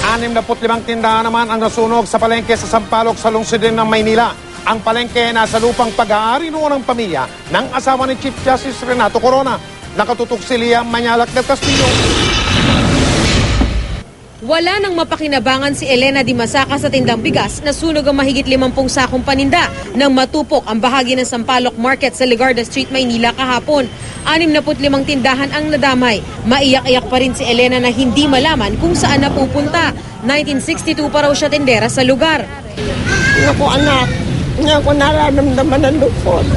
65 tindahan naman ang nasunog sa palengke sa Sampaloc sa lungsod din ng Maynila. Ang palengke nasa lupang pag-aari noon ng pamilya ng asawa ni Chief Justice Renato Corona. Nakatutok si Lia Manyalak del Castillo. Wala nang mapakinabangan si Elena Di Masaca sa tindang bigas na sunog ang mahigit 50 sakong paninda nang matupok ang bahagi ng Sampaloc Market sa Legarda Street, Maynila kahapon. 65 tindahan ang nadamay. Maiyak-iyak pa rin si Elena na hindi malaman kung saan napupunta. 1962 pa raw siya tindera sa lugar. Naku anak, hindi ako nararamdaman ng lupon.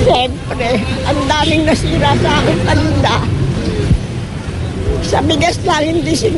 Siyempre, ang daming nasira sa aking paninda. Sa bigas lang, hindi 50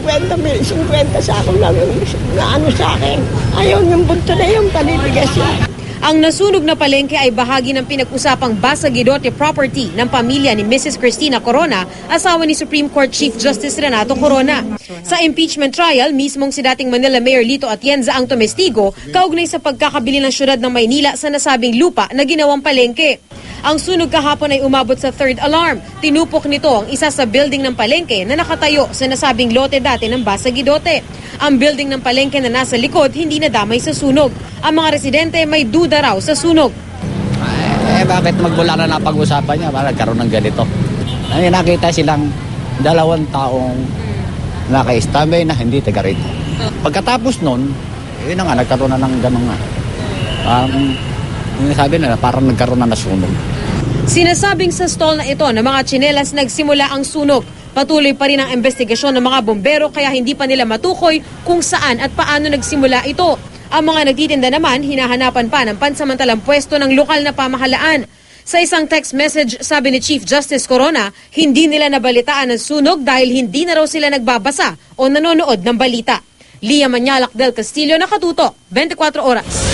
sa ako lang yung naano sa akin. Ayaw yung bunto na yung panibigas yan. Ang nasunog na palengke ay bahagi ng pinag-usapang Basagidote property ng pamilya ni Mrs. Cristina Corona, asawa ni Supreme Court Chief Justice Renato Corona. Sa impeachment trial, mismong si dating Manila Mayor Lito Atienza ang tumestigo kaugnay sa pagkakabili ng syudad ng Maynila sa nasabing lupa na ginawang palengke. Ang sunog kahapon ay umabot sa third alarm. Tinupok nito ang isa sa building ng palengke na nakatayo sa nasabing lote dati ng Basagidote. Ang building ng palengke na nasa likod hindi nadamay sa sunog. Ang mga residente may duda raw sa sunog. Bakit magmula na napag-usapan niya para nagkaroon ng ganito? Nakita silang 2 taong naka-standby na hindi taga rito. Pagkatapos nun, yun na nga, nagkaroon na ng gano'n nga. Sabi na parang nagkaroon na nasunog. Sinasabing sa stall na ito na mga tsinelas nagsimula ang sunog. Patuloy pa rin ang investigasyon ng mga bombero kaya hindi pa nila matukoy kung saan at paano nagsimula ito. Ang mga nagtitinda naman hinahanapan pa ng pansamantalang pwesto ng lokal na pamahalaan. Sa isang text message, sabi ni Chief Justice Corona, hindi nila nabalitaan ang sunog dahil hindi na raw sila nagbabasa o nanonood ng balita. Lia Manyalak del Castillo, Nakatuto, 24 Oras.